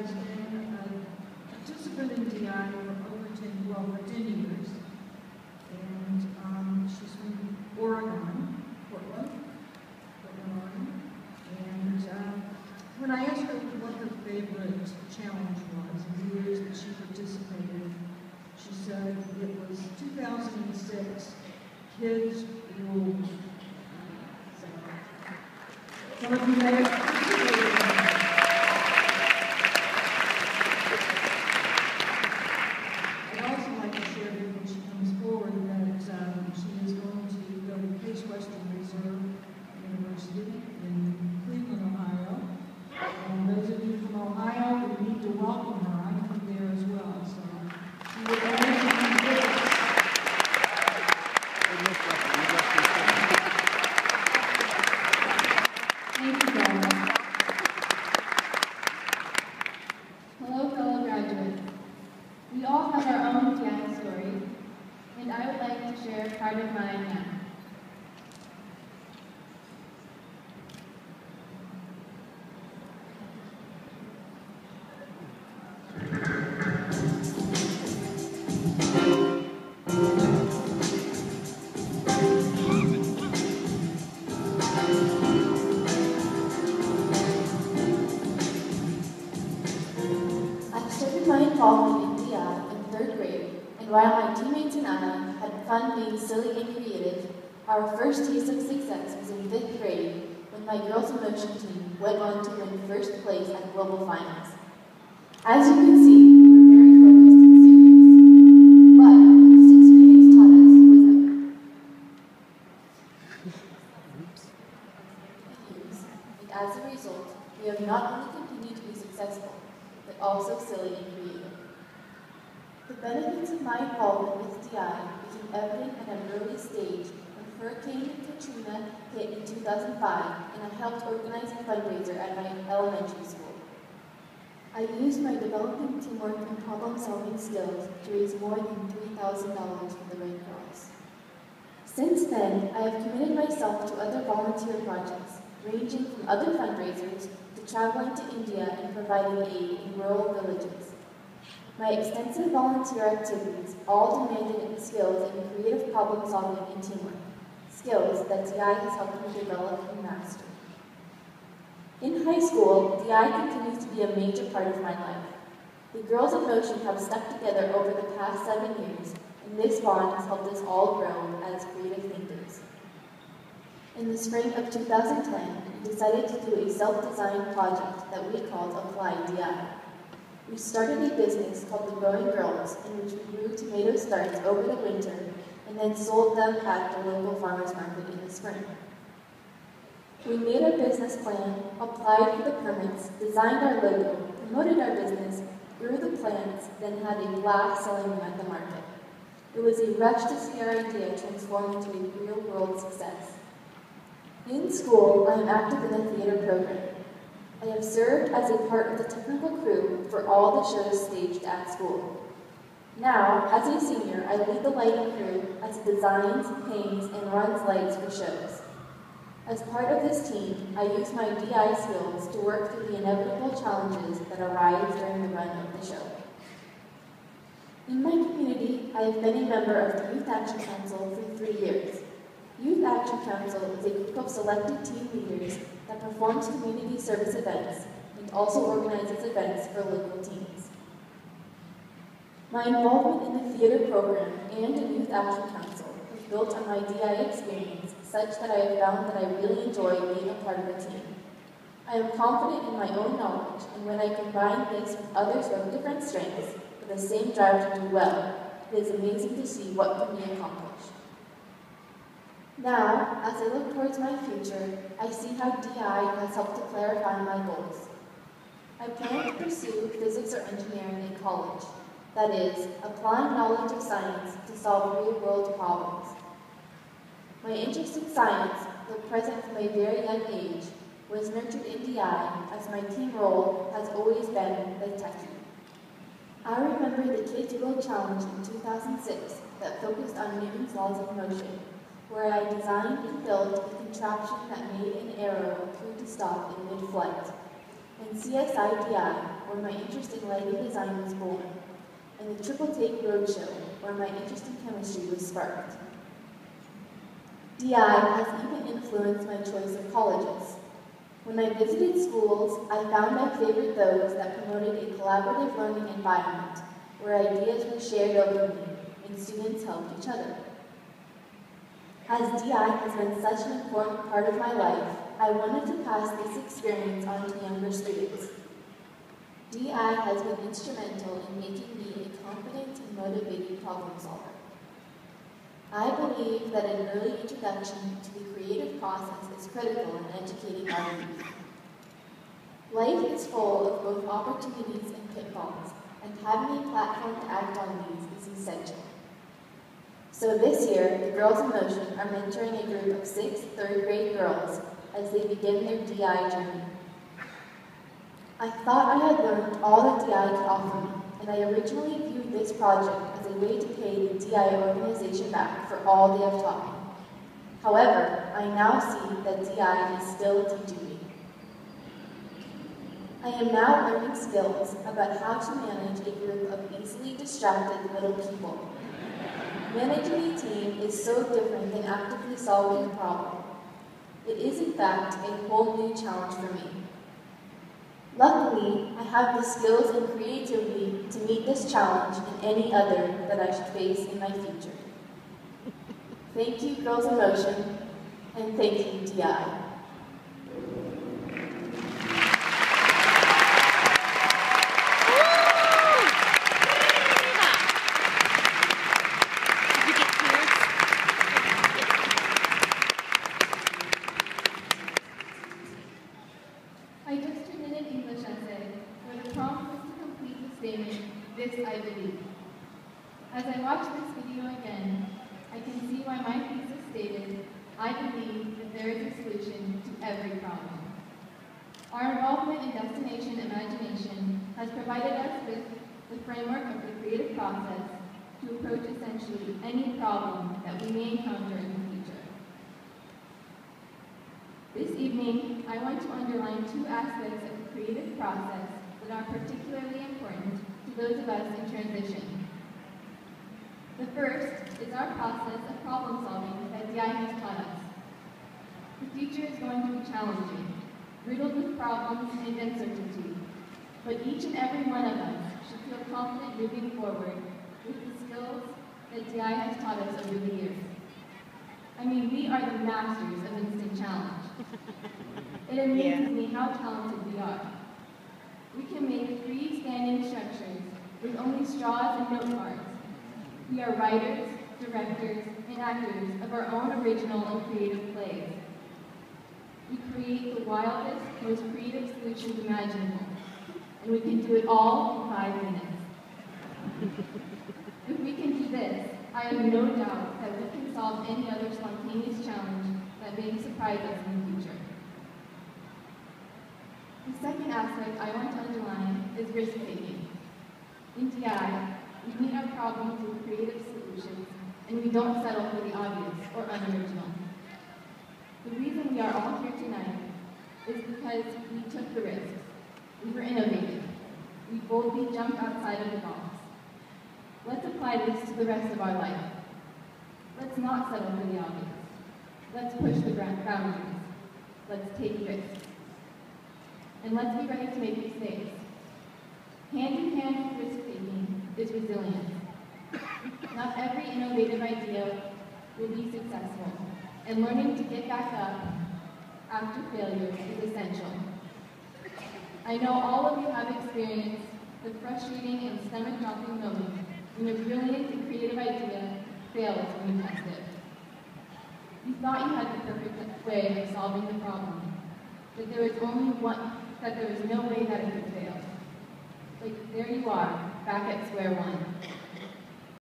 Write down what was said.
has been a participant in DI for 10 years. And she's from Oregon, Portland, Oregon. And when I asked her what her favorite challenge was in the years that she participated, she said it was 2006, Kids Rule. Some of you may have participated in that. I'd also like to share when she comes forward that she is going to go to Case Western Reserve University in Cleveland, Ohio. And those of you from Ohio, we need to welcome her. I'm from there as well, so she will always be with us. Thank you, guys. Hello, fellow graduates. We all have our own DI story, and I would like to share part of mine now. My involvement in DI in 3rd grade, and while my teammates and I had fun being silly and creative, our first taste of success was in 5th grade when my girls' emotion team went on to win 1st place at global finals. As you can see, we were very focused and serious, but what this experience taught us was that and as a result, we have not only continued to be successful, but also silly and creative. The benefits of my involvement with DI became evident at an early stage when Hurricane Katrina hit in 2005 and I helped organize a fundraiser at my elementary school. I used my developing teamwork and problem-solving skills to raise more than $3,000 for the Red Cross. Since then, I have committed myself to other volunteer projects, ranging from other fundraisers to traveling to India and providing aid in rural villages. My extensive volunteer activities all demanded skills in creative problem solving and teamwork, skills that DI has helped me develop and master. In high school, DI continues to be a major part of my life. The girls in motion have stuck together over the past 7 years, and this bond has helped us all grow as creative thinkers. In the spring of 2010, we decided to do a self-designed project that we called Apply DI. We started a business called The Growing Girls, in which we grew tomato starts over the winter and then sold them at the local farmers market in the spring. We made our business plan, applied for the permits, designed our logo, promoted our business, grew the plants, then had a blast selling them at the market. It was a rush to see our idea transform into a real-world success. In school, I am active in the theater program. I have served as a part of the technical crew for all the shows staged at school. Now, as a senior, I lead the lighting crew as it designs, paints, and runs lights for shows. As part of this team, I use my DI skills to work through the inevitable challenges that arise during the run of the show. In my community, I have been a member of the Youth Action Council for 3 years. Youth Action Council is a group of selected team leaders that performs community service events and also organizes events for local teams. My involvement in the theater program and in Youth Action Council is built on my DI experience such that I have found that I really enjoy being a part of a team. I am confident in my own knowledge, and when I combine this with others who have different strengths with the same drive to do well, it is amazing to see what can be accomplished. Now, as I look towards my future, I see how DI has helped to clarify my goals. I plan to pursue physics or engineering in college. That is, applying knowledge of science to solve real-world problems. My interest in science, though present from a very young age, was nurtured in DI as my team role has always been the techie. I remember the Kids World Challenge in 2006 that focused on Newton's laws of motion, where I designed and built a contraption that made an arrow appear to stop in mid-flight. In CSI DI, I where my interest in lighting design was born, and the Triple Take Roadshow, where my interest in chemistry was sparked. DI has even influenced my choice of colleges. When I visited schools, I found I favored those that promoted a collaborative learning environment, where ideas were shared openly and students helped each other. As DI has been such an important part of my life, I wanted to pass this experience on to younger students. DI has been instrumental in making me a confident and motivated problem solver. I believe that an early introduction to the creative process is critical in educating our youth. Life is full of both opportunities and pitfalls, and having a platform to act on these is essential. So this year, the Girls in Motion are mentoring a group of 6th, 3rd grade girls as they begin their DI journey. I thought I had learned all that DI could offer me, and I originally viewed this project as a way to pay the DI organization back for all they have taught me. However, I now see that DI is still teaching me. I am now learning skills about how to manage a group of easily distracted little people. Managing a team is so different than actively solving a problem. It is, in fact, a whole new challenge for me. Luckily, I have the skills and creativity to meet this challenge and any other that I should face in my future. Thank you, Girls in Motion, and thank you, DI. I just turned in an English essay where the prompt was to complete the statement, "This I believe." As I watch this video again, I can see why my thesis stated, "I believe that there is a solution to every problem." Our involvement in Destination Imagination has provided us with the framework of the creative process to approach essentially any problem that we may encounter in the future. This evening, I want to underline 2 aspects of the creative process that are particularly important to those of us in transition. The first is our process of problem solving that DI has taught us. The future is going to be challenging, riddled with problems and uncertainty, but each and every one of us should feel confident moving forward with the skills that DI has taught us over the years. I mean, we are the masters of instant challenge. It amazes me how talented we are. We can make freestanding structures with only straws and note cards. We are writers, directors, and actors of our own original and creative plays. We create the wildest, most creative solutions imaginable, and we can do it all in 5 minutes. If we can do this, I have no doubt that we can solve any other spontaneous challenge that may surprise us in the future. The second aspect I want to underline is risk-taking. In DI, we meet our problems with creative solutions, and we don't settle for the obvious or unoriginal. The reason we are all here tonight is because we took the risks. We were innovative. We boldly jumped outside of the box. Let's apply this to the rest of our life. Let's not settle for the obvious. Let's push the boundaries. Let's take risks. And let's be ready to make mistakes. Hand in hand with risk-taking is resilience. Not every innovative idea will be successful, and learning to get back up after failure is essential. I know all of you have experienced the frustrating and stomach-dropping moment when a brilliant and creative idea fails when you test it. You thought you had the perfect way of solving the problem, that there was no way that it could fail. Like, there you are, back at square one.